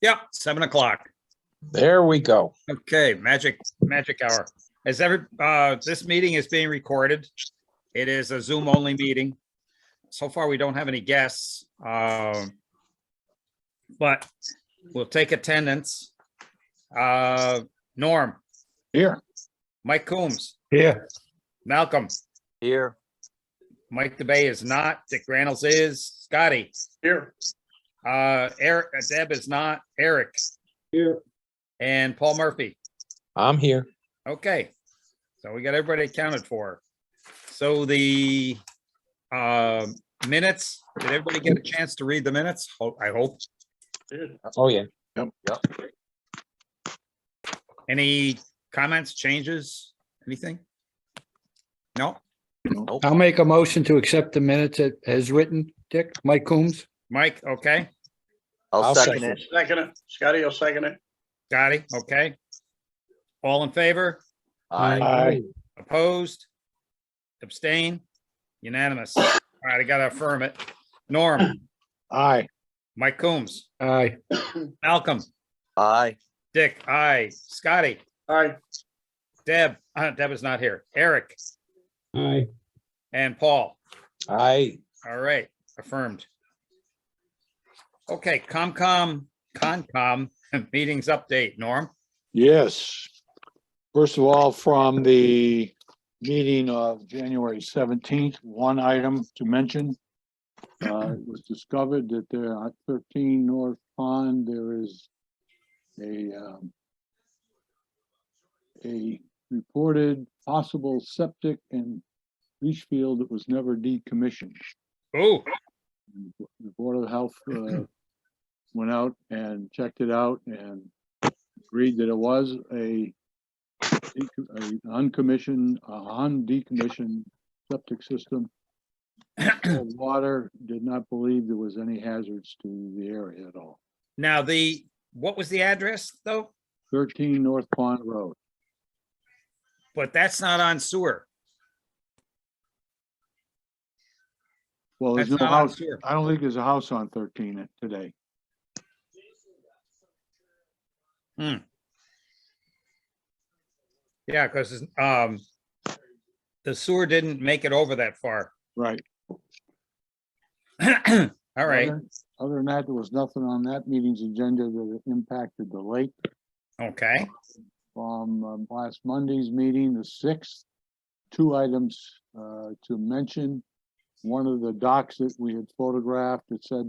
Yep, 7 o'clock. There we go. Okay, magic hour. This meeting is being recorded. It is a Zoom only meeting. So far, we don't have any guests. But we'll take attendance. Norm, Here. Mike Coombs, Here. Malcolm, Here. Mike DeBay is not, Dick Reynolds is, Scotty, Here. Eric, Deb is not, Eric, Here. and Paul Murphy. I'm here. Okay, so we got everybody accounted for. So the minutes, did everybody get a chance to read the minutes? I hope. Oh, yeah. Any comments, changes, anything? No? I'll make a motion to accept the minutes as written. Dick, Mike Coombs. Mike, okay. I'll second it. Second it. Scotty, I'll second it. Scotty, okay. All in favor? Aye. Opposed? Abstain? Unanimous. All right, I gotta affirm it. Norm, Aye. Mike Coombs, Aye. Malcolm, Aye. Dick, aye. Scotty, Aye. Deb, Deb is not here. Eric Aye. and Paul. Aye. All right, affirmed. Okay, Concom meetings update, Norm. Yes. First of all, from the meeting of January 17th, one item to mention. It was discovered that there at 13 North Pond, there is a reported possible septic and leach field that was never decommissioned. Oh, The Board of Health went out and checked it out and agreed that it was a uncommissioned, undecommissioned septic system. Water did not believe there was any hazards to the area at all. now what was the address though? 13 North Pond Road. But that's not on sewer. Well, there's That's no not on house. sewer. I don't think there's a house on 13 today. Yeah, because the sewer didn't make it over that far. Right. All right, Other than that, there was nothing on that meeting's agenda that impacted the lake. okay. From last Monday's meeting, the 6th, two items to mention. One of the docks that we had photographed that said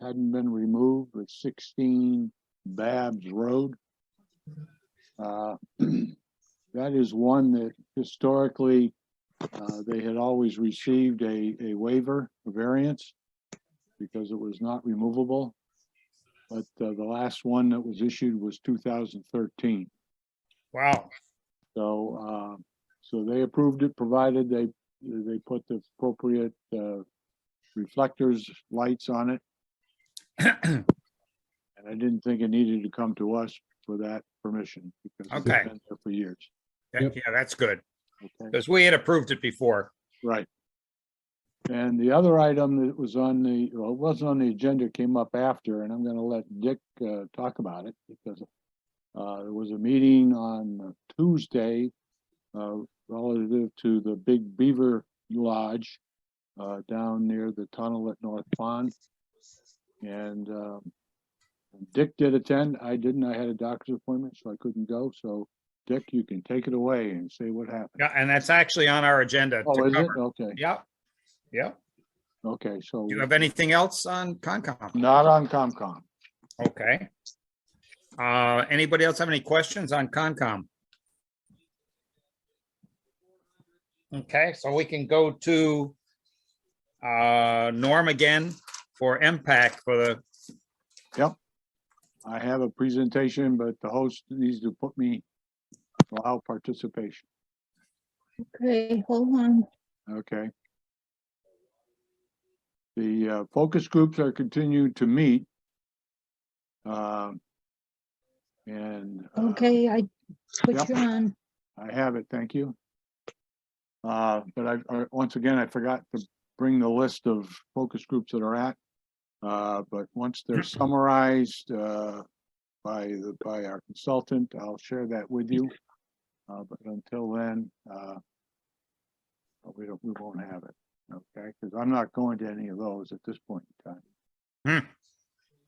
hadn't been removed was 16 Babs Road. That is one that historically they had always received a waiver, a variance, because it was not removable. But the last one that was issued was 2013. Wow. So they approved it, provided they put the appropriate reflectors, lights on it. And I didn't think it needed to come to us for that permission because it's Okay. been there for years. Yeah, that's good Okay, because we had approved it before. right. And the other item that was on it wasn't on the agenda, came up after, and I'm gonna let Dick talk about it because there was a meeting on Tuesday relative to the Big Beaver Lodge down near the tunnel at North Pond. And Dick did attend. I didn't. I had a doctor's appointment, so I couldn't go. So Dick, you can take it away and say what happened. Yeah, and that's actually on our agenda Oh, to is it? cover. Okay. Yep. Yep. Okay, so Do you have anything else on Concom? not on COMCOM. Okay. Anybody else have any questions on Concom? Okay, so we can go to Norm again for MPAC for the, I have a presentation, but the host needs to allow participation. Okay, hold on. Okay. The focus groups are continued to meet. And Okay, I put Yep. you on. I have it, thank you. But once again, I forgot to bring the list of focus groups that are at. But once they're summarized, by our consultant. I'll share that with you. But until then, we won't have it, okay? Because I'm not going to any of those at this point in time.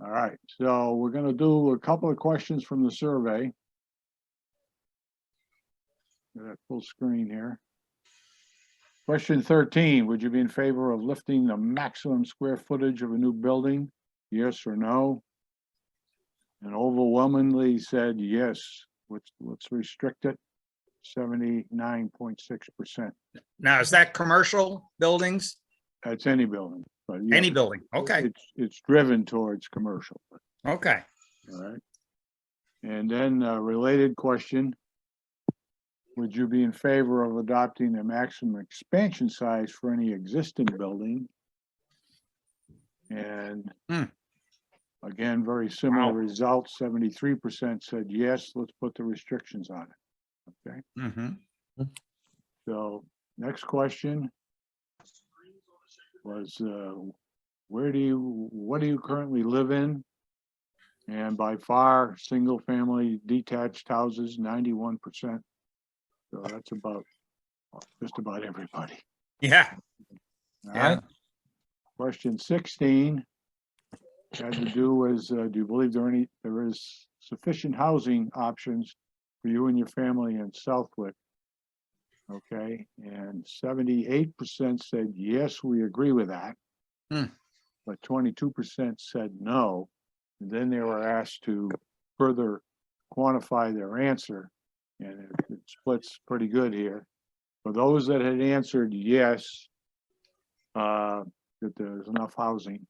All right, so we're gonna do a couple of questions from the survey. Got that full screen here. Question 13, would you be in favor of lifting the maximum square footage of a new building? Yes or no? And overwhelmingly said yes. Let's restrict it. 79.6%. Now, is that commercial buildings? That's any building, but yeah, Any building? Okay, it's driven towards commercial. okay. All right. And then a related question. Would you be in favor of adopting a maximum expansion size for any existing building? And again, very similar Wow. results. 73% said yes, let's put the restrictions on it. Okay, Mhm. so next question was, what do you currently live in? And by far, single family detached houses, 91%. So that's about, just about everybody. Yeah, All yeah. right. Question 16 had to do with, do you believe there is sufficient housing options for you and your family in Southwick? Okay, and 78% said, yes, we agree with that. But 22% said no. And then they were asked to further quantify their answer. And it splits pretty good here. For those that had answered yes, that there's enough housing,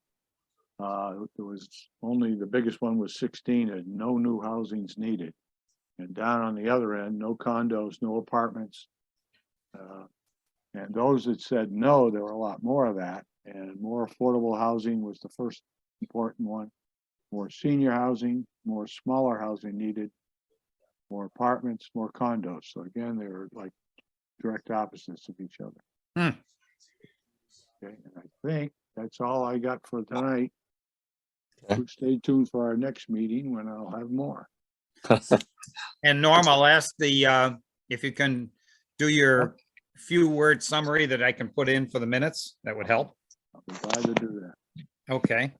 there was only, the biggest one was 16, and no new housing's needed. And down on the other end, no condos, no apartments. And those that said no, there were a lot more of that. And more affordable housing was the first important one. More senior housing, more smaller housing needed, more apartments, more condos. So again, they were like direct opposites of each other. Okay, and I think that's all I got for tonight. Okay. Stay tuned for our next meeting when I'll have more. And Norm, I'll ask if you can do your few word summary that I can put in for the minutes, that would help. I'll be glad to do that. Okay.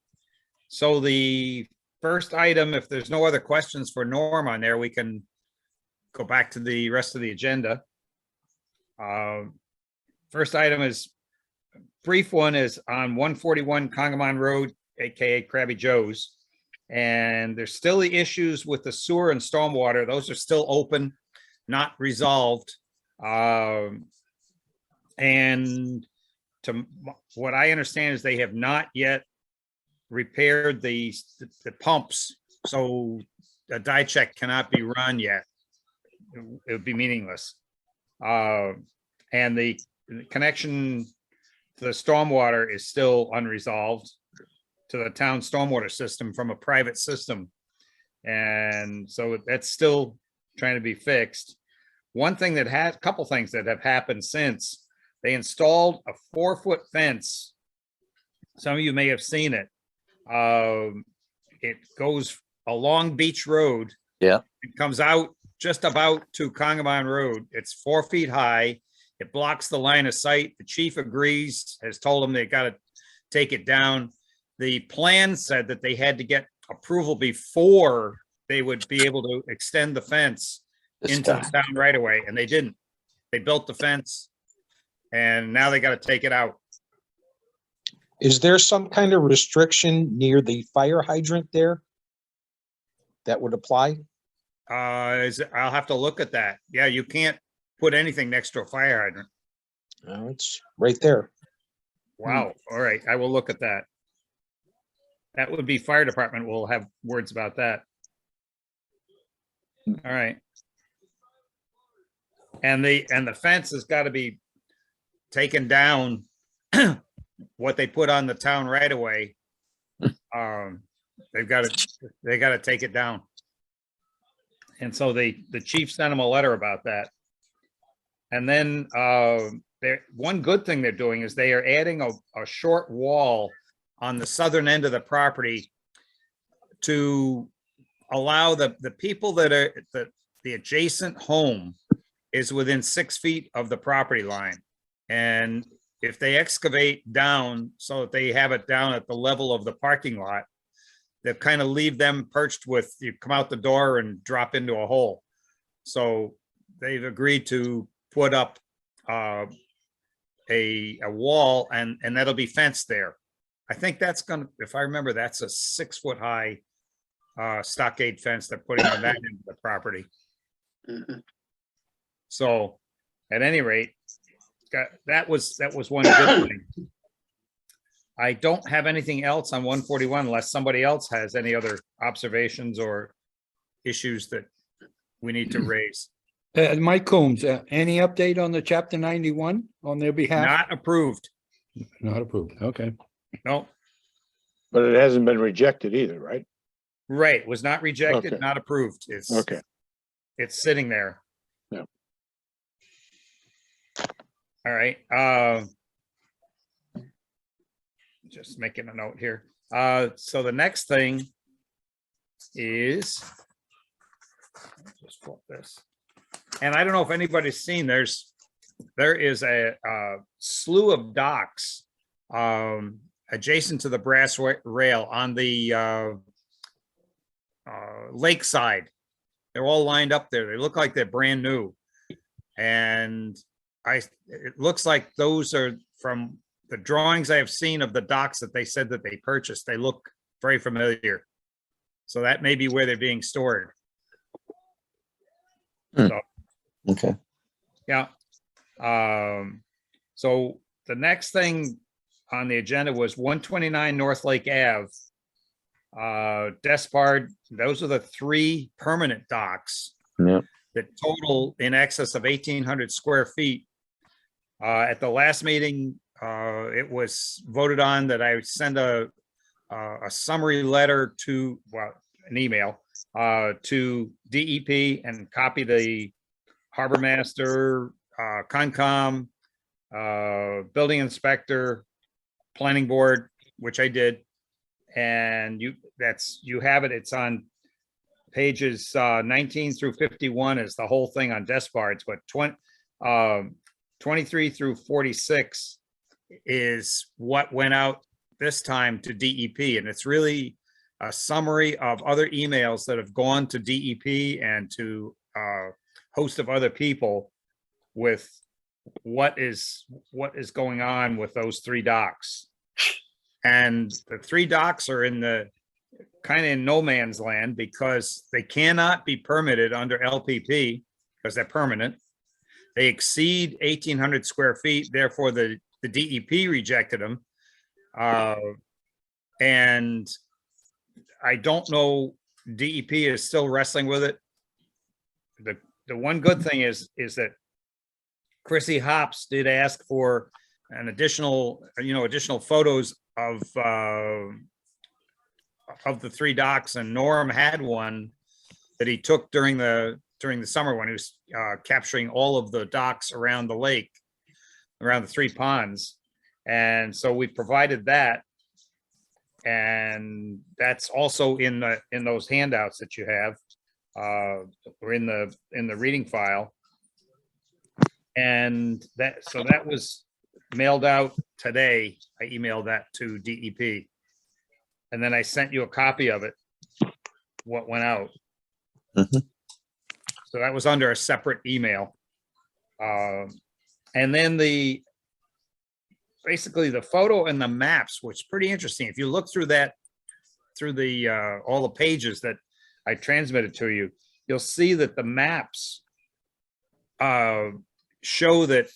So the first item, if there's no other questions for Norm on there, we can go back to the rest of the agenda. First item is, brief one is on 141 Congamon Road, AKA Krabby Joe's. And there's still the issues with the sewer and stormwater. Those are still open, not resolved. And to what I understand is they have not yet repaired the pumps. So a dye check cannot be run yet. It would be meaningless. And the connection to the stormwater is still unresolved to the town stormwater system from a private system. And so that's still trying to be fixed. One thing that had, a couple things that have happened since, they installed a 4-foot fence. Some of you may have seen it. It goes along Beach Road. Yeah. It comes out just about to Congamon Road. It's 4 feet high. It blocks the line of sight. The chief agrees, has told them they got to take it down. The plan said that they had to get approval before they would be able to extend the fence into the town right away, and they didn't. They built the fence and now they got to take it out. Is there some kind of restriction near the fire hydrant there that would apply? I'll have to look at that. Yeah, you can't put anything next to a fire hydrant. No, it's right there. Wow. All right. I will look at that. That would be fire department. We'll have words about that. All right. And the fence has got to be taken down. What they put on the town right away. They got to take it down. And so the chief sent them a letter about that. And then one good thing they're doing is they are adding a short wall on the southern end of the property to allow the people that are, the adjacent home is within 6 feet of the property line. And if they excavate down so that they have it down at the level of the parking lot, they kind of leave them perched with, you come out the door and drop into a hole. So they've agreed to put up a wall and that'll be fenced there. I think that's gonna, if I remember, that's a 6-foot high stockade fence they're putting on that end of the property. Mhm. So at any rate, that was one good thing. I don't have anything else on 141 unless somebody else has any other observations or issues that we need to raise. Mike Coombs, any update on the chapter 91 on their behalf? Not approved. Not approved. Okay. No, But it hasn't been rejected either, right? right, was not rejected, Okay. not approved. It's, Okay. it's sitting there. Yeah. All right, just making a note here. So the next thing is, just flip this. And I don't know if anybody's seen, there is a slew of docks adjacent to the brass rail on the lakeside. They're all lined up there. They look like they're brand new. And it looks like those are from the drawings I have seen of the docks that they said that they purchased. They look very familiar. So that may be where they're being stored. Okay. Yeah. So the next thing on the agenda was 129 North Lake Ave. Despard, those are the 3 permanent docks. Yep. That total in excess of 1,800 square feet. At the last meeting, it was voted on that I would send a summary letter to, well, an email to DEP and copy the harbor master, Concom, building inspector, planning board, which I did. And you have it, it's on pages 19 through 51 is the whole thing on Desbards, but 23 through 46 is what went out this time to DEP. And it's really a summary of other emails that have gone to DEP and to a host of other people with what is going on with those 3 docks. And the 3 docks are in the kind of in no man's land because they cannot be permitted under LPP because they're permanent. They exceed 1,800 square feet, therefore the DEP rejected them. And I don't know, DEP is still wrestling with it. The one good thing is that Chrissy Hops did ask for an additional photos of the 3 docks, and Norm had one that he took during the summer when he was capturing all of the docks around the lake, around the 3 ponds. And so we provided that. And that's also in those handouts that you have, or in the reading file. And that was mailed out today. I emailed that to DEP. And then I sent you a copy of it, what went out. Mhm. So that was under a separate email. And then basically the photo and the maps, which is pretty interesting. If you look through all the pages that I transmitted to you, you'll see that the maps show that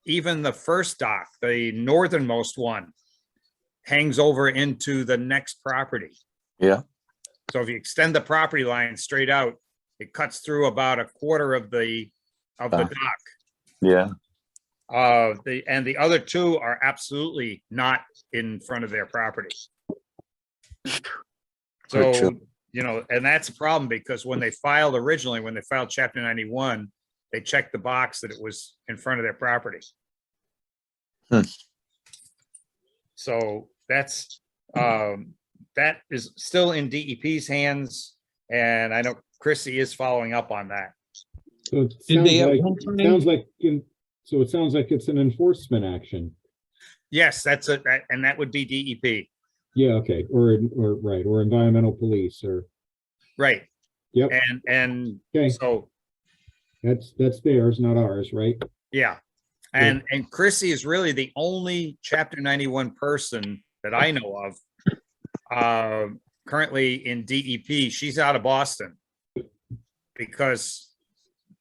even the first dock, the northernmost one, hangs over into the next property. Yeah. So if you extend the property line straight out, it cuts through about a quarter of the dock. Yeah. And the other 2 are absolutely not in front of their property. Very So, true. and that's a problem because when they filed chapter 91, they checked the box that it was in front of their property. Hmm. So that is still in DEP's hands. And I know Chrissy is following up on that. So it Did sounds they at like, one time- sounds like, so it sounds like it's an enforcement action. Yes, that's it. And that would be DEP. Yeah, okay, or right, or environmental police, or, Right. Yep. And okay, so, that's theirs, not ours, right? yeah. And Chrissy is really the only chapter 91 person that I know of currently in DEP. She's out of Boston because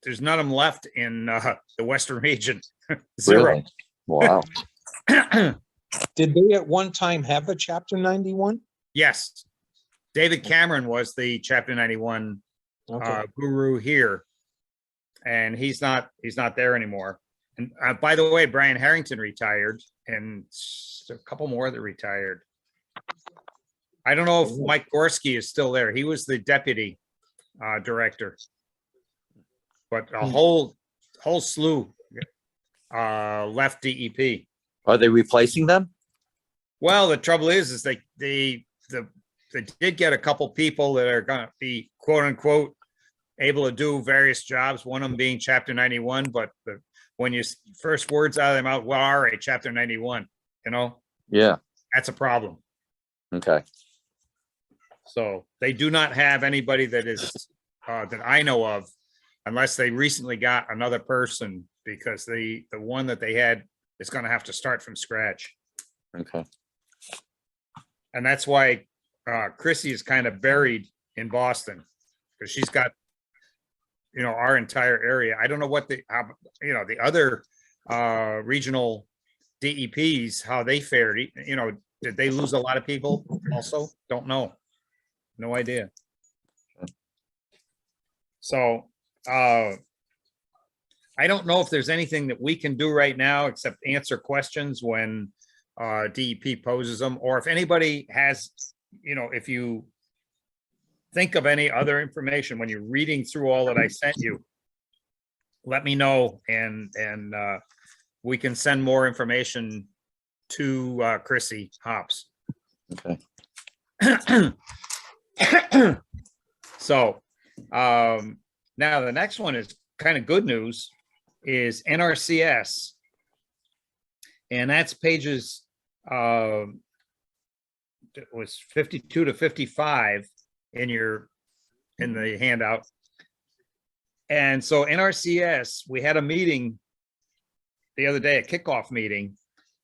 there's none of them left in the Western region. Zero. Really? Wow. Did they at one time have a chapter 91? Yes. David Cameron was the chapter 91 Okay. guru here. And he's not there anymore. And by the way, Brian Harrington retired and a couple more that retired. I don't know if Mike Gorski is still there. He was the deputy director. But a whole slew left DEP. Are they replacing them? Well, the trouble is they did get a couple people that are gonna be quote unquote able to do various jobs, one of them being chapter 91, but when you first words out of their mouth, well, all right, chapter 91, Yeah, that's a problem. okay. So they do not have anybody that is that I know of, unless they recently got another person, because the one that they had is going to have to start from scratch. Okay. And that's why Chrissy is kind of buried in Boston, because she's got, our entire area. I don't know what the other regional DEPs, how they fared. Did they lose a lot of people also? Don't know. No idea. So I don't know if there's anything that we can do right now except answer questions when DEP poses them, or if anybody has, if you think of any other information when you're reading through all that I sent you, let me know, and we can send more information to Chrissy Hops. Okay. So now the next one is kind of good news, is NRCS. And that's pages it was 52 to 55 in the handout. And so NRCS, we had a meeting the other day, a kickoff meeting,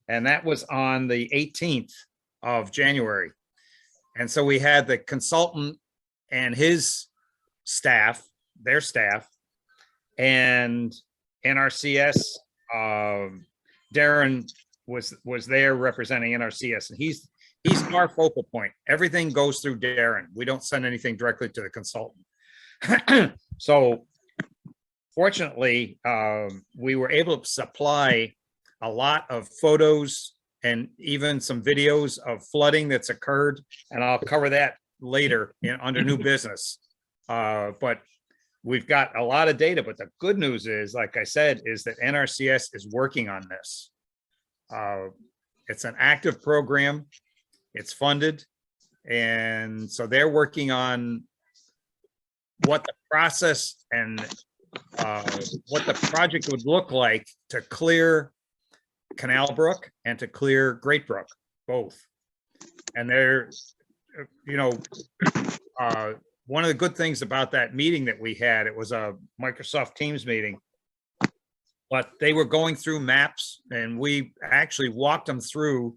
and that was on the 18th of January. And so we had the consultant and his staff, their staff, and NRCS. Darren was there representing NRCS, and he's our focal point. Everything goes through Darren. We don't send anything directly to the consultant. So fortunately, we were able to supply a lot of photos and even some videos of flooding that's occurred, and I'll cover that later under new business. But we've got a lot of data, but the good news is, like I said, is that NRCS is working on this. It's an active program. It's funded. And so they're working on what the process and what the project would look like to clear Canal Brook and to clear Great Brook, both. And they're, one of the good things about that meeting that we had, it was a Microsoft Teams meeting, but they were going through maps, and we actually walked them through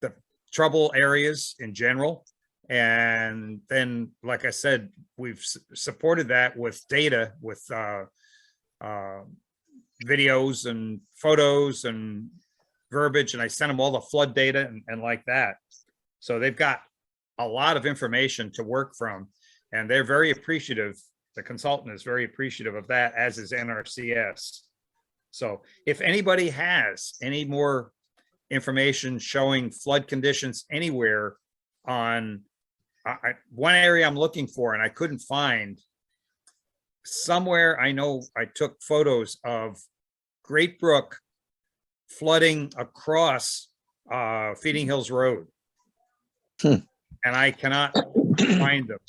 the trouble areas in general. And then, like I said, we've supported that with data, with videos and photos and verbiage, and I sent them all the flood data and like that. So they've got a lot of information to work from, and they're very appreciative. The consultant is very appreciative of that, as is NRCS. So if anybody has any more information showing flood conditions anywhere on one area I'm looking for, and I couldn't find somewhere, I know I took photos of Great Brook flooding across Feeding Hills Road. Hmm. And I cannot find them.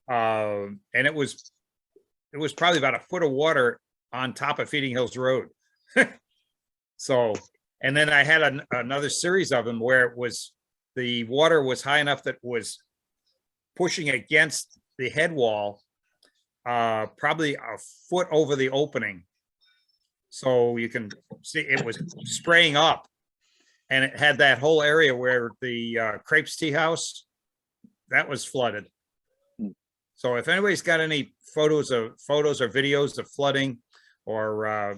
And it was probably about a foot of water on top of Feeding Hills Road. So, and then I had another series of them where the water was high enough that was pushing against the head wall, probably a foot over the opening. So you can see it was spraying up, and it had that whole area where the Crepes Tea House, that was flooded. So if anybody's got any photos or videos of flooding, or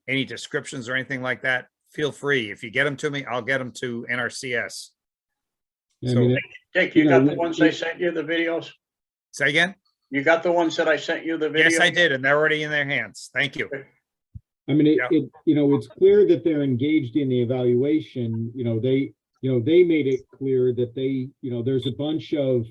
any descriptions or anything like that, feel free. If you get them to me, I'll get them to NRCS. I mean, Dick, you You got know, the ones I sent you, the videos? Say again? You got the ones that I sent you, the video? Yes, I did, and they're already in their hands. Thank you. I mean, Yeah. it's clear that they're engaged in the evaluation, they made it clear that there's a bunch of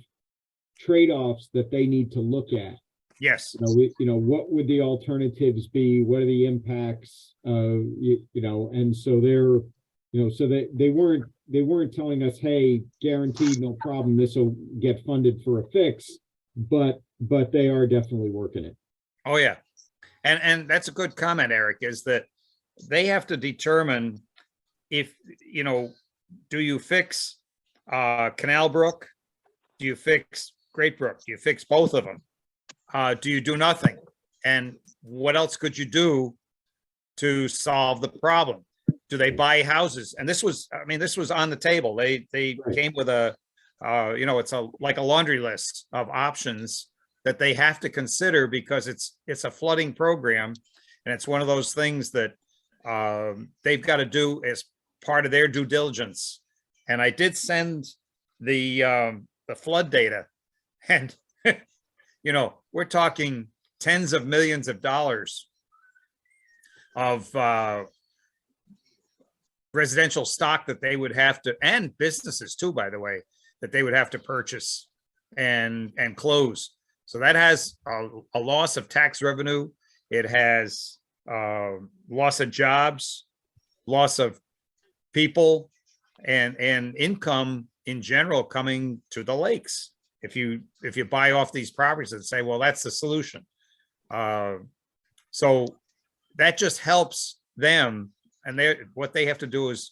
trade-offs that they need to look at. Yes, What would the alternatives be? What are the impacts? And so so they weren't telling us, hey, guaranteed, no problem, this will get funded for a fix, but they are definitely working it. oh, yeah. And that's a good comment, Eric, is that they have to determine if, do you fix Canal Brook? Do you fix Great Brook? Do you fix both of them? Do you do nothing? And what else could you do to solve the problem? Do they buy houses? And this was on the table. They Right. came with it's like a laundry list of options that they have to consider, because it's a flooding program. And it's one of those things that they've got to do as part of their due diligence. And I did send the flood data, and we're talking tens of millions of dollars of residential stock that they would have to, and businesses too, by the way, that they would have to purchase and close. So that has a loss of tax revenue. It has loss of jobs, loss of people, and income in general coming to the lakes. If you buy off these properties and say, well, that's the solution. So that just helps them. And what they have to do is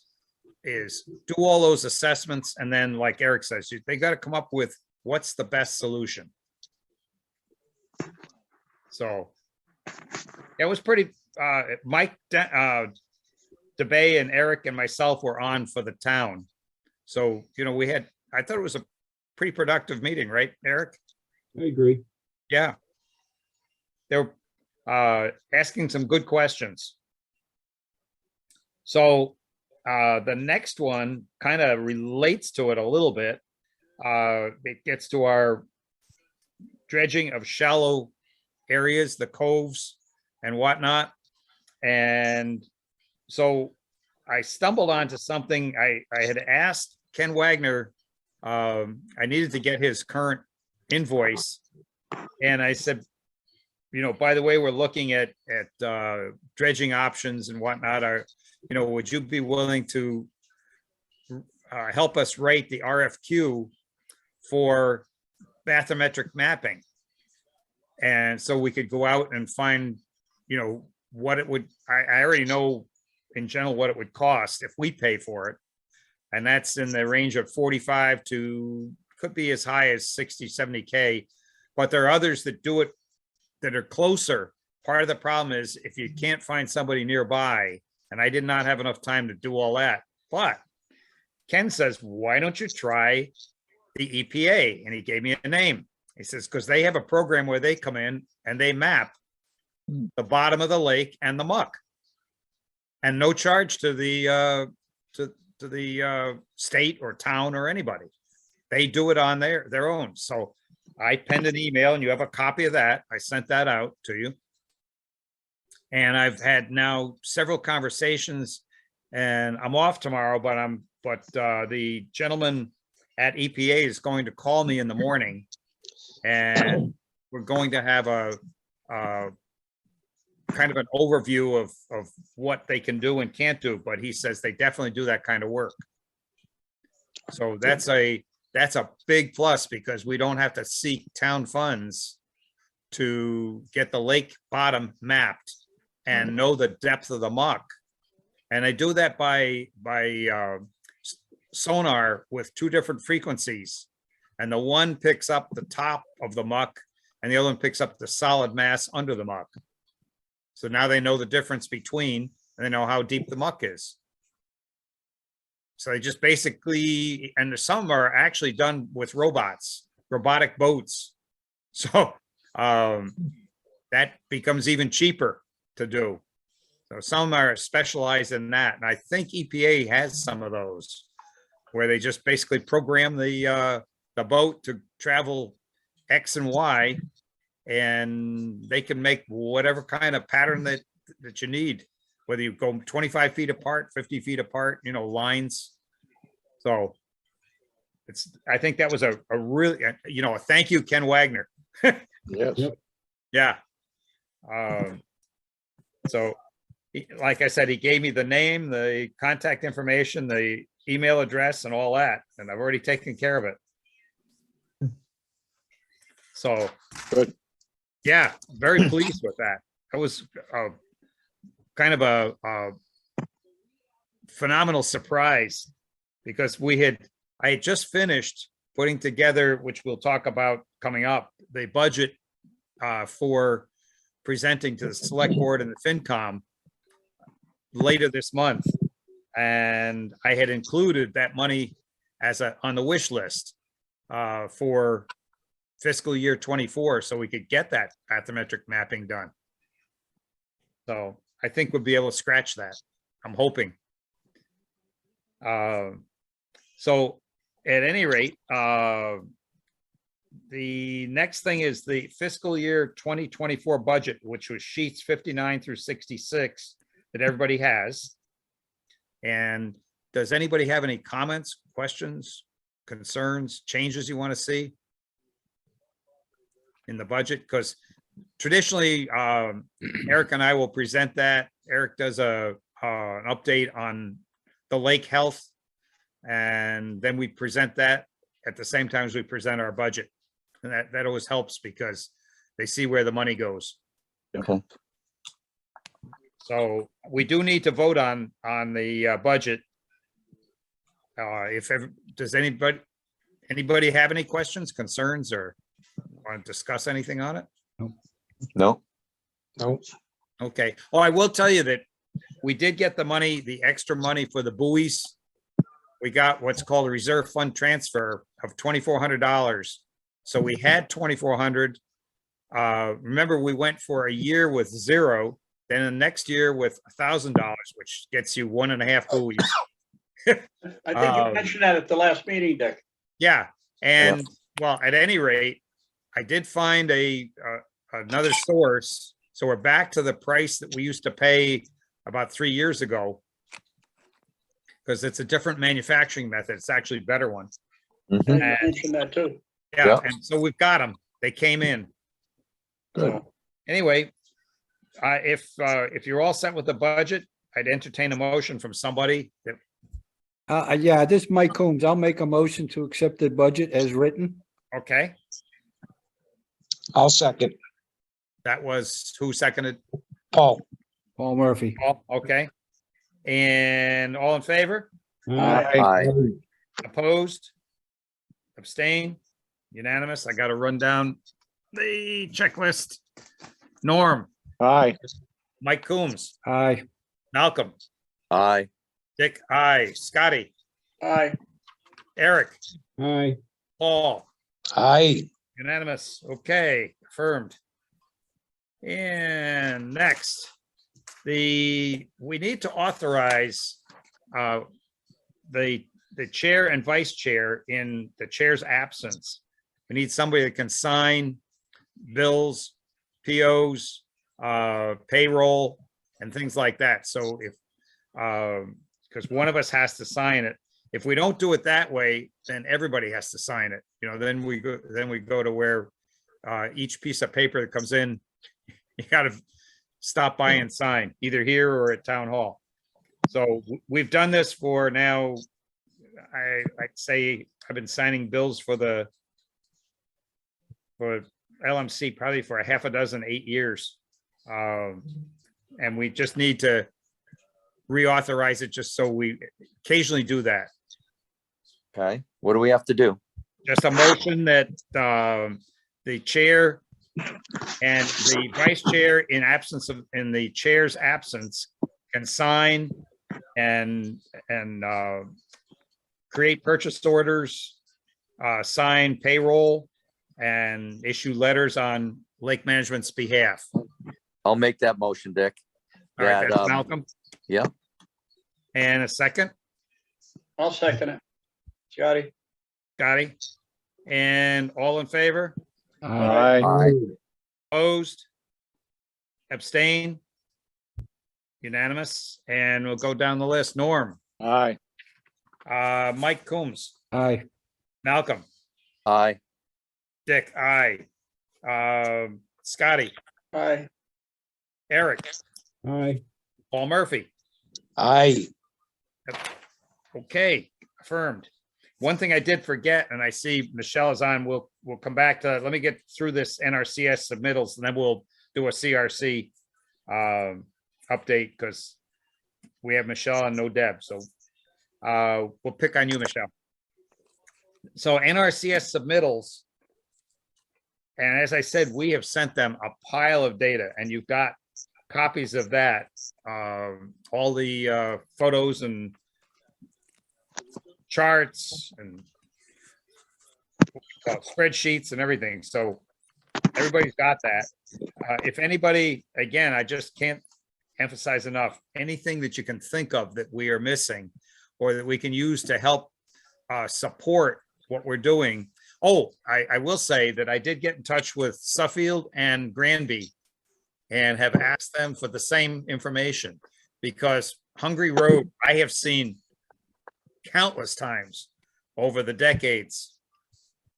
do all those assessments. And then, like Eric says, they got to come up with what's the best solution. So it was pretty, Mike DeBay and Eric and myself were on for the town. So, I thought it was a pretty productive meeting, right, Eric? I agree. Yeah. They're asking some good questions. So the next one kind of relates to it a little bit. It gets to our dredging of shallow areas, the coves and whatnot. And so I stumbled onto something. I had asked Ken Wagner, I needed to get his current invoice. And I said, by the way, we're looking at dredging options and whatnot. Would you be willing to help us rate the RFQ for bathymetric mapping? And so we could go out and find, what it would, I already know in general what it would cost if we pay for it. And that's in the range of 45 to, could be as high as 60, 70K. But there are others that do it that are closer. Part of the problem is if you can't find somebody nearby, and I did not have enough time to do all that. But Ken says, why don't you try the EPA? And he gave me a name. He says, because they have a program where they come in and they map the bottom of the lake and the muck, and no charge to the state or town or anybody. They do it on their own. So I penned an email, and you have a copy of that. I sent that out to you. And I've had now several conversations, and I'm off tomorrow, but the gentleman at EPA is going to call me in the morning, and we're going to have a kind of an overview of what they can do and can't do. But he says they definitely do that kind of work. So that's a that's a big plus because we don't have to seek town funds to get the lake bottom mapped and know the depth of the muck. And I do that by sonar with 2 different frequencies. And the one picks up the top of the muck and the other one picks up the solid mass under the muck. So now they know the difference between, and they know how deep the muck is. So they just basically, and some are actually done with robots, robotic boats. So that becomes even cheaper to do. So some are specialized in that. And I think EPA has some of those where they just basically program the boat to travel X and Y, and they can make whatever kind of pattern that you need, whether you go 25 feet apart, 50 feet apart, you know, lines. So I think that was a really, you know, a thank you, Ken Wagner. Yes. Yep. Yeah. So like I said, he gave me the name, the contact information, the email address and all that, and I've already taken care of it. So. Good. Yeah, very pleased with that. That was kind of a phenomenal surprise because I had just finished putting together, which we'll talk about coming up, the budget for presenting to the select board and the FinCom later this month. And I had included that money as on the wish list for fiscal year 24, so we could get that bathymetric mapping done. So I think we'll be able to scratch that. I'm hoping. So at any rate, the next thing is the fiscal year 2024 budget, which was sheets 59 through 66 that everybody has. And does anybody have any comments, questions, concerns, changes you want to see in the budget? Because traditionally, Eric and I will present that. Eric does an update on the lake health, and then we present that at the same time as we present our budget. And that always helps because they see where the money goes. Okay. So we do need to vote on the budget. Does anybody have any questions, concerns, or want to discuss anything on it? No, No. Okay. Oh, I will tell you that we did get the money, the extra money for the buoys. We got what's called a reserve fund transfer of $2,400. So we had 2,400. Remember, we went for a year with 0, then the next year with $1,000, which gets you 1.5 buoys. I think you mentioned that at the last meeting, Dick. Yeah, and well, at any rate, I did find another source. So we're back to the price that we used to pay about 3 years ago. Because it's a different manufacturing method. It's actually a better one. Mhm. You mentioned that too. Yeah, Yeah. and so we've got them. They came in. Good. Anyway, if you're all set with the budget, I'd entertain a motion from somebody that, Yeah, this is Mike Coombs. I'll make a motion to accept the budget as written. okay, I'll second. that was who seconded? Paul. Paul Murphy. Paul, okay. And all in favor? Aye. Opposed? Abstain? Unanimous? I gotta run down the checklist. Norm, Aye. Mike Coombs, Aye. Malcolm, Aye. Dick, aye, Scotty, Aye. Eric, Aye. Paul, Aye. unanimous. Okay, affirmed. And next, we need to authorize the chair and vice chair in the chair's absence. We need somebody that can sign bills, POs, payroll, and things like that. So if, because one of us has to sign it. If we don't do it that way, then everybody has to sign it. You know, then we go to where each piece of paper that comes in, you gotta stop by and sign, either here or at town hall. So we've done this for now, I'd say I've been signing bills for LMC probably for a half a dozen, 8 years. And we just need to reauthorize it just so we occasionally do that. Okay, what do we have to do? Just a motion that the chair and the vice chair in the chair's absence can sign and create purchase orders, sign payroll, and issue letters on Lake Management's behalf. I'll make that motion, Dick. All right, That, that's Malcolm. yeah. And a second, I'll second it. Scotty, Scotty. And all in favor? Aye. Aye. Opposed? Abstain? Unanimous, and we'll go down the list. Norm, Aye. Mike Coombs, Aye. Malcolm, Aye. Dick, aye. Scotty, aye. Eric, Aye. Paul Murphy. Aye. Okay, affirmed. One thing I did forget, and I see Michelle is on, we'll come back to, let me get through this NRCS submittals, and then we'll do a CRC update, because we have Michelle and no Deb, so we'll pick on you, Michelle. So NRCS submittals, and as I said, we have sent them a pile of data, and you've got copies of that, all the photos and charts and spreadsheets and everything. So everybody's got that. If anybody, again, I just can't emphasize enough, anything that you can think of that we are missing or that we can use to help support what we're doing. Oh, I will say that I did get in touch with Suffield and Granby and have asked them for the same information, because Hungry Road, I have seen countless times over the decades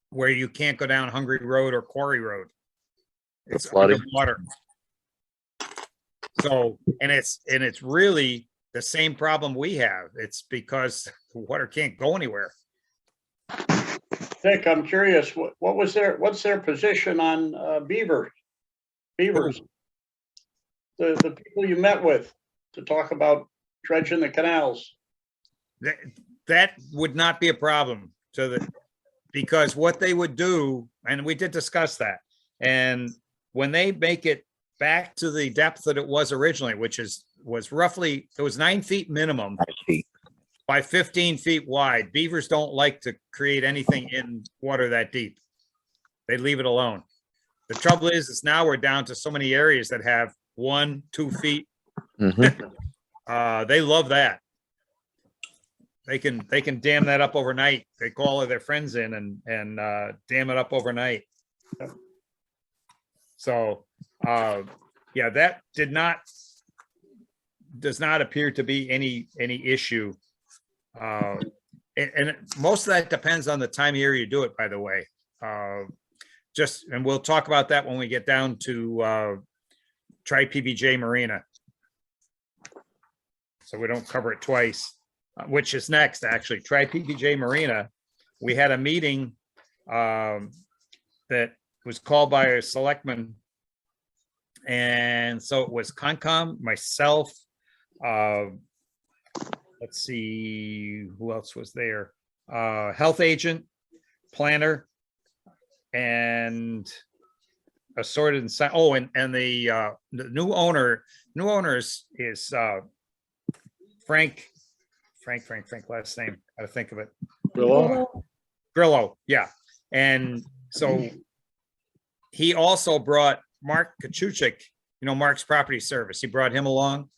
where you can't go down Hungry Road or Quarry Road. It's flooding. underwater. So, and it's really the same problem we have. It's because the water can't go anywhere. Dick, I'm curious, what's their position on beavers? The people you met with to talk about dredging the canals. That would not be a problem because what they would do, and we did discuss that, and when they make it back to the depth that it was originally, which was roughly, it was 9 feet minimum by 15 feet wide. Beavers don't like to create anything in water that deep. They leave it alone. The trouble is now we're down to so many areas that have 1, 2 feet. Mhm. They love that. They can dam that up overnight. They call all of their friends in and dam it up overnight. So, yeah, that does not appear to be any issue. And most of that depends on the time of year you do it, by the way. And we'll talk about that when we get down to Tri-PBJ Marina. So we don't cover it twice, which is next, actually. Tri-PBJ Marina, we had a meeting that was called by a selectman. And so it was Concom, myself, let's see, who else was there? Health agent, planner, and assorted and the new owner is Frank, last name, I gotta think of it. Grillo, yeah. And so he also brought Mark Kachuchik, Mark's Property Service. He brought him along,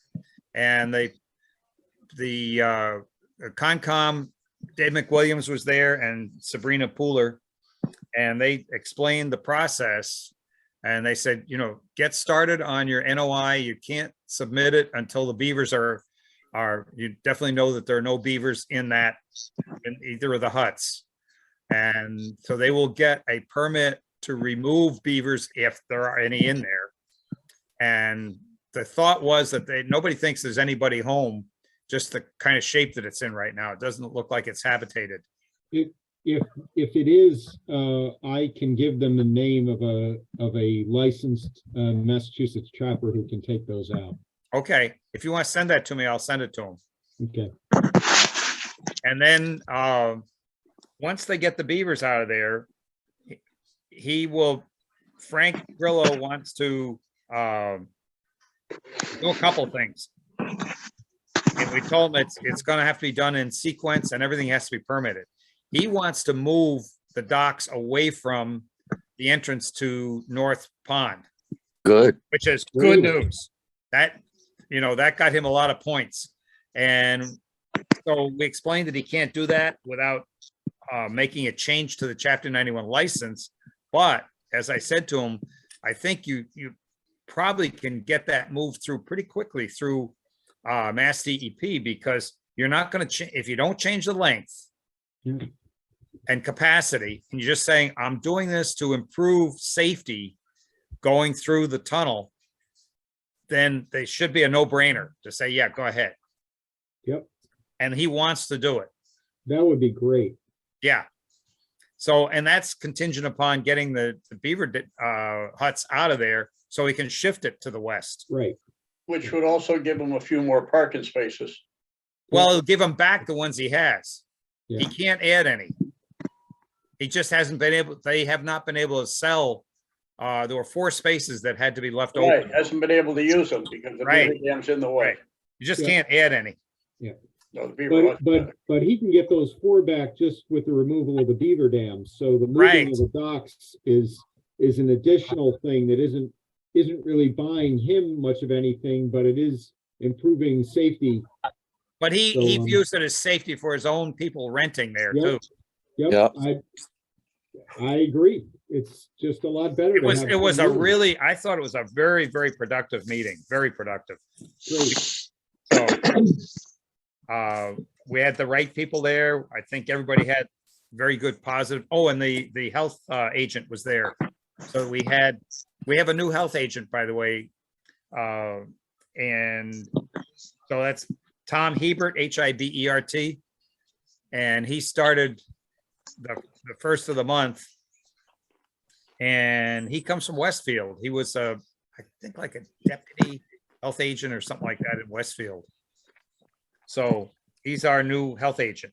and the Concom, Dave McWilliams was there, and Sabrina Pooler, and they explained the process. And they said, get started on your NOI. You can't submit it until the beavers are you definitely know that there are no beavers in either of the huts. And so they will get a permit to remove beavers if there are any in there. And the thought was that nobody thinks there's anybody home, just the kind of shape that it's in right now. It doesn't look like it's habitated. if it is, I can give them the name of a licensed, Massachusetts trapper who can take those out. Okay, if you want to send that to me, I'll send it to him. Okay, And then, once they get the beavers out of there, he will, Frank Grillo wants to, do a couple things. And we told him it's gonna have to be done in sequence and everything has to be permitted. He wants to move the docks away from the entrance to North Pond, Good. which is good Great. news. That, that got him a lot of points. And so we explained that he can't do that without making a change to the Chapter 91 license. But as I said to him, I think you probably can get that moved through pretty quickly through Mass DEP, because you're not going to, if you don't change the length Yeah. and capacity, and you're just saying, I'm doing this to improve safety going through the tunnel, then they should be a no-brainer to say, yeah, go ahead. Yep. And he wants to do it. that would be great. Yeah. So, and that's contingent upon getting the beaver huts out of there so he can shift it to the west. Right. Which would also give them a few more parking spaces. Well, it'll give him back the ones he has. He Yeah. can't add any. He just hasn't been able, they have not been able to sell. There were 4 spaces that had to be left Right, open. hasn't been able to use them because the Right. beaver dam's in the way. Right. You just Yeah. can't add any. No, the beaver But, was- but he can get those 4 back just with the removal of the beaver dams. So the Right. moving of the docks is an additional thing that isn't really buying him much of anything, but it is improving safety. But he So, views it as safety for his own people renting there Yep. too. Yep, Yeah. I agree. It's just a lot better. It to was, have it was a some movement. really, I thought it was a very, very productive meeting, very productive. Great. So, we had the right people there. I think everybody had very good positive. Oh, and the health agent was there. So we have a new health agent, by the way. And so that's Tom Hebert, Hibert. And he started the first of the month. And he comes from Westfield. He was I think like a deputy health agent or something like that in Westfield. So he's our new health agent.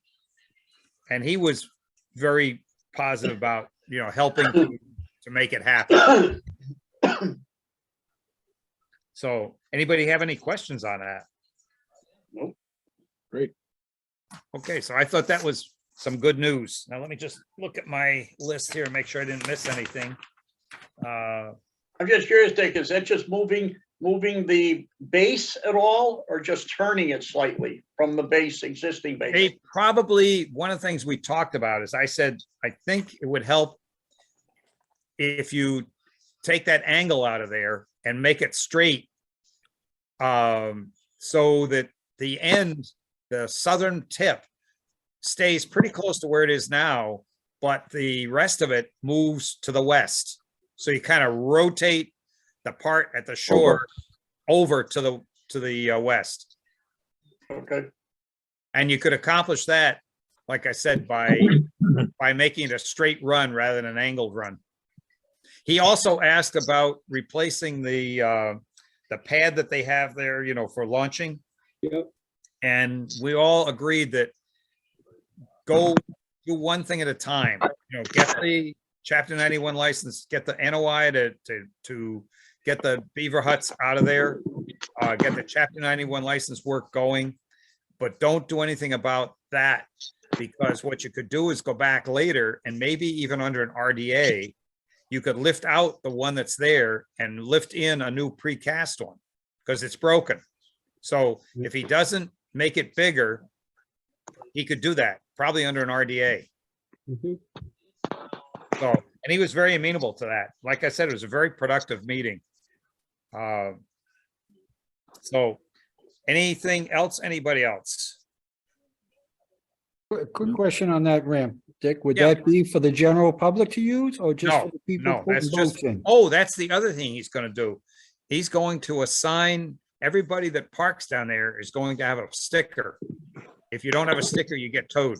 And he was very positive about, helping to make it happen. So anybody have any questions on that? Nope. Great. Okay, so I thought that was some good news. Now let me just look at my list here and make sure I didn't miss anything. I'm just curious, Dick, is that just moving the base at all or just turning it slightly from the base, existing base? They probably, one of the things we talked about is I said, I think it would help if you take that angle out of there and make it straight. So that the end, the southern tip stays pretty close to where it is now, but the rest of it moves to the west. So you kind of rotate the part at the shore over to the west. Okay, And you could accomplish that, like I said, by making it a straight run rather than an angled run. He also asked about replacing the pad that they have there, for launching. Yep. And we all agreed that go do one thing at a time, get the Chapter 91 license, get the NOI to get the beaver huts out of there, get the Chapter 91 license work going, but don't do anything about that, because what you could do is go back later and maybe even under an RDA, you could lift out the one that's there and lift in a new precast one because it's broken. So if he doesn't make it bigger, he could do that, probably under an RDA. Mhm. So, and he was very amenable to that. Like I said, it was a very productive meeting. So anything else, anybody else? Quick question on that ramp, Dick. Would Yeah. that be for the general public to use or just No, for the people no, that's putting just, boats in? oh, that's the other thing he's gonna do. He's going to assign, everybody that parks down there is going to have a sticker. If you don't have a sticker, you get towed.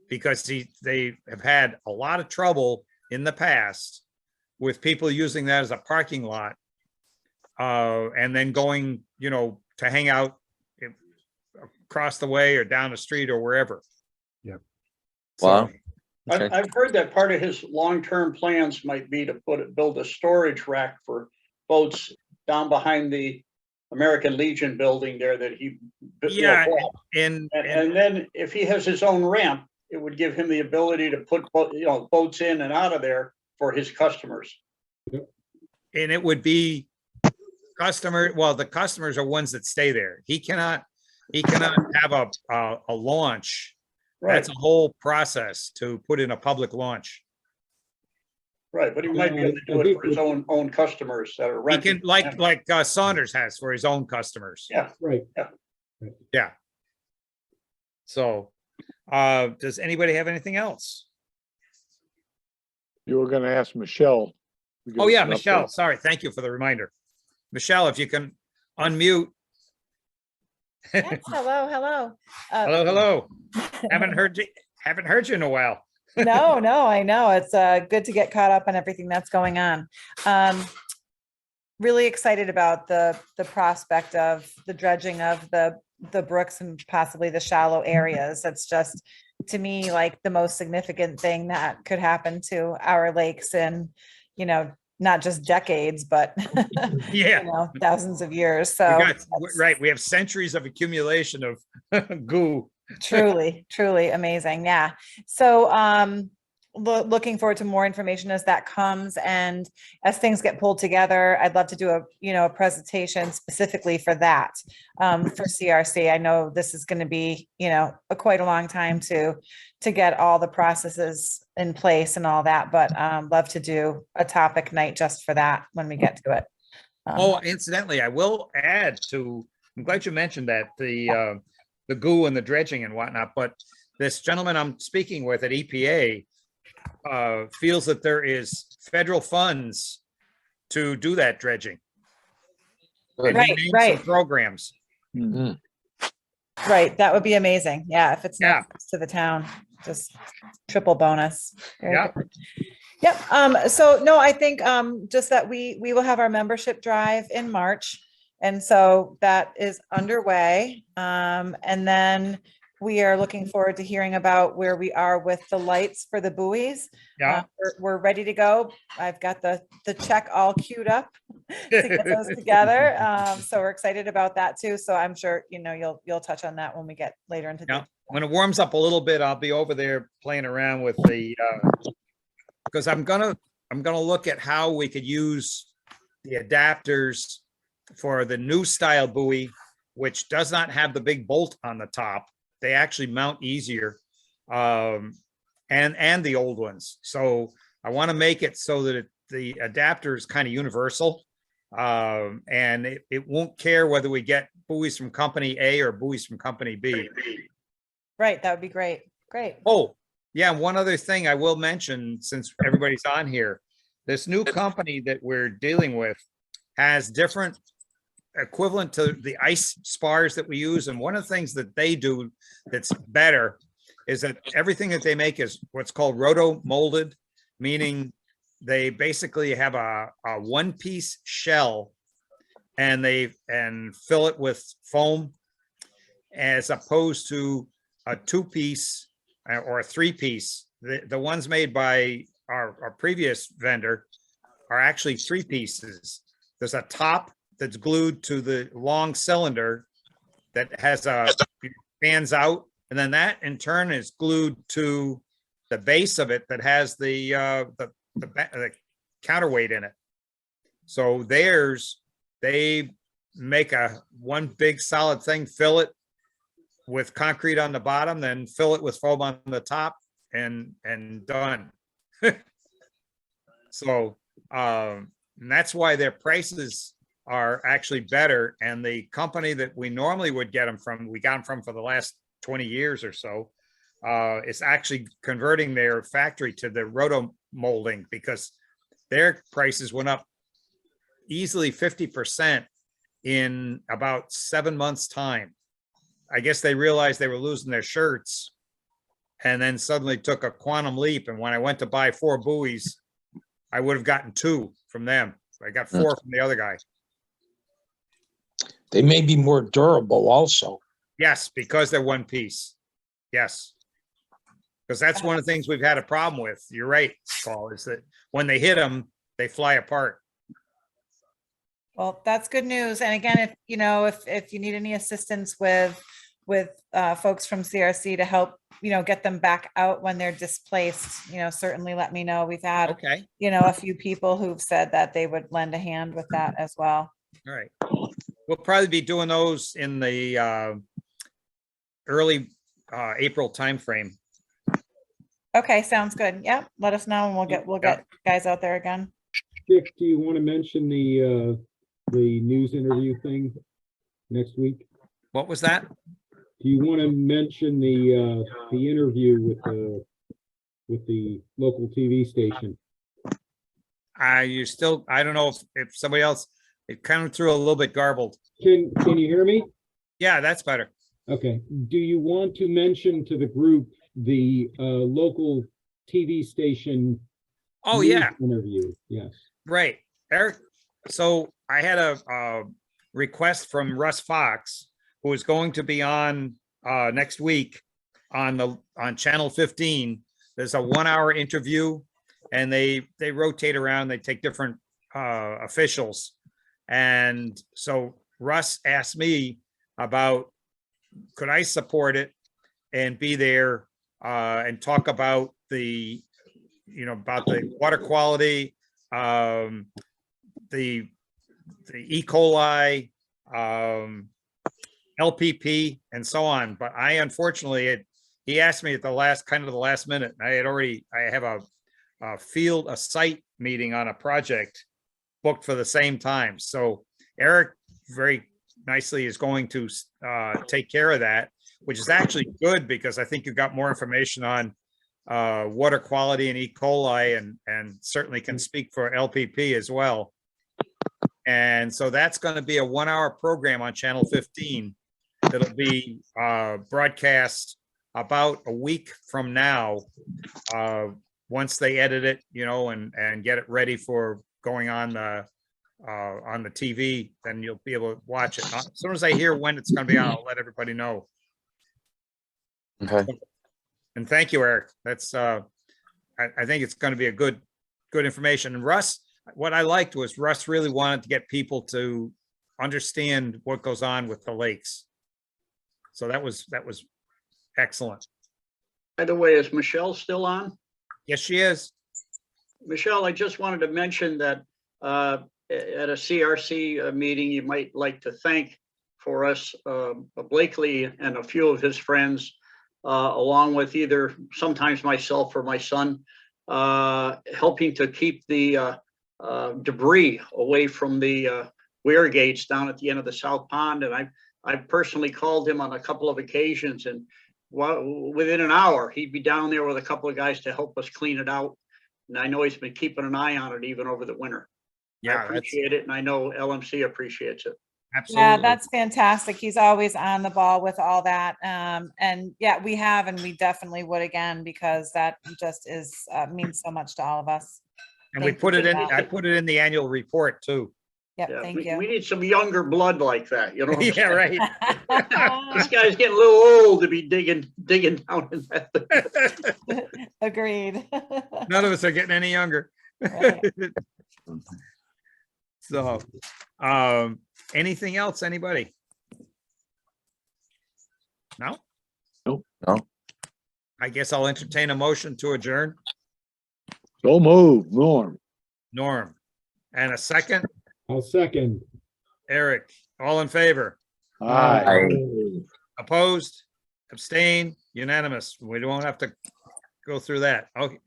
because they have had a lot of trouble in the past with people using that as a parking lot. And then going, to hang out across the way or down the street or wherever. Yep. Wow. I've, Okay. I've heard that part of his long-term plans might be to build a storage rack for boats down behind the American Legion building there that he. Yeah, bought. and And then if he has his own ramp, it would give him the ability to put, boats in and out of there for his customers. it would be the customers are ones that stay there. He cannot have a launch. That's a whole process to put in a public launch. Right, but he might be able to do it for his own customers that are He renting. can, like Saunders has for his own customers. Yeah. Right. Yeah. So, does anybody have anything else? You were gonna ask Michelle. to give Oh, us yeah, an Michelle, update. sorry, thank you for the reminder. Michelle, if you can unmute. Yes, hello. Hello. Haven't heard you in a while. No, I know. It's good to get caught up on everything that's going on. Really excited about the prospect of the dredging of the brooks and possibly the shallow areas. It's just, to me, like the most significant thing that could happen to our lakes in, not just decades, but Yeah. thousands of years. We So got- that's Right, we have centuries of accumulation of goo. truly amazing. Yeah. So looking forward to more information as that comes, and as things get pulled together, I'd love to do a presentation specifically for that for CRC. I know this is going to be quite a long time to get all the processes in place and all that, but love to do a topic night just for that when we get to it. Oh, incidentally, I will add I'm glad you mentioned that, the goo and the dredging and whatnot, but this gentleman I'm speaking with at EPA feels that there is federal funds to do that dredging. And he Right, named some right. programs. Right, that would be amazing. Yeah, if it's Yeah. not to the town, just triple bonus. Very Yeah. good. Yep, so no, I think just that we will have our membership drive in March. And so that is underway. And then we are looking forward to hearing about where we are with the lights for the buoys. Yeah. We're ready to go. I've got the check all queued up to get those together. So we're excited about that too. So I'm sure, you'll touch on that when we get later into Yeah. the. When it warms up a little bit, I'll be over there playing around with because I'm gonna look at how we could use the adapters for the new style buoy, which does not have the big bolt on the top. They actually mount easier, and the old ones. So I want to make it so that the adapter is kind of universal, and it won't care whether we get buoys from company A or buoys from company B. Right, that would be great. Great. Oh, yeah, one other thing I will mention, since everybody's on here, this new company that we're dealing with has different equivalent to the ice spars that we use. And one of the things that they do that's better is that everything that they make is what's called roto molded, meaning they basically have a one-piece shell and fill it with foam, as opposed to a two-piece or a three-piece. The ones made by our previous vendor are actually three pieces. There's a top that's glued to the long cylinder that has fans out, and then that in turn is glued to the base of it that has the counterweight in it. So they make one big solid thing, fill it with concrete on the bottom, then fill it with foam on the top, and done. So and that's why their prices are actually better. And the company that we normally would get them from, we got them from for the last 20 years or so, is actually converting their factory to the roto molding, because their prices went up easily 50% in about 7 months' time. I guess they realized they were losing their shirts, and then suddenly took a quantum leap. And when I went to buy 4 buoys, I would have gotten 2 from them. I got 4 from the other guy. They may be more durable also. Yes, because they're one piece. Yes. Because that's one of the things we've had a problem with. You're right, Paul, is that when they hit them, they fly apart. Well, that's good news. And again, if, you know, if you need any assistance with folks from CRC to help, you know, get them back out when they're displaced, you know, certainly let me know. We've had, Okay, you know, a few people who've said that they would lend a hand with that as well. all right. We'll probably be doing those in the early April timeframe. Okay, sounds good. Yep, let us know and we'll get guys out there again. Dick, do you want to mention the news interview thing next week? What was that? Do you want to mention the interview with the local TV station? I don't know if somebody else, it kind of threw a little bit garbled. Can you hear me? Yeah, that's better. Okay. Do you want to mention to the group the local TV station? Oh, news yeah. Interview, yes. Right, Eric. So I had a request from Russ Fox, who is going to be on next week on Channel 15. There's a 1-hour interview, and they rotate around. They take different officials, and so Russ asked me about could I support it and be there and talk about the water quality, the E. coli, LPP, and so on. But I unfortunately, he asked me at the last minute. I have a site meeting on a project booked for the same time. So Eric very nicely is going to take care of that, which is actually good because I think you got more information on water quality and E. coli and certainly can speak for LPP as well. And so that's going to be a 1-hour program on Channel 15 that'll be broadcast about a week from now. Once they edit it, and get it ready for going on the TV, then you'll be able to watch it. As soon as I hear when it's going to be on, I'll let everybody know. Okay. And thank you, Eric. That's I think it's going to be a good information. And Russ, what I liked was Russ really wanted to get people to understand what goes on with the lakes. So that was excellent. By the way, is Michelle still on? Yes, she is. Michelle, I just wanted to mention that at a CRC meeting, you might like to thank for us Blakely and a few of his friends, along with either sometimes myself or my son, helping to keep the debris away from the weir gates down at the end of the South Pond. And I personally called him on a couple of occasions, and within an hour, he'd be down there with a couple of guys to help us clean it out. And I know he's been keeping an eye on it even over the winter. I Yeah, appreciate it, and I know LMC appreciates it. absolutely. Yeah, that's fantastic. He's always on the ball with all that. And yeah, we have, and we definitely would again, because that just means so much to all of us. And we Thank put you it for in, that. I put it in the annual report too. Yep, Yeah, thank we you. need some younger blood like that, Yeah, right. This guy's getting a little old to be digging down in that thing. Agreed. None of us are getting any younger. Right. So, anything else, anybody? No? Nope. No. I guess I'll entertain a motion to adjourn. So moved, Norm. Norm, and a second, I'll second. Eric, all in favor, Aye. opposed, abstain, unanimous. We don't have to go through that. Okay.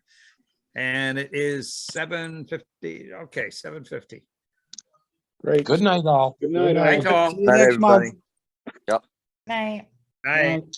And it is 7:50. Okay, 7:50. Great. Good night, all. Good night. Night, all. all. See you Night, next month. everybody. Night. Night. Night.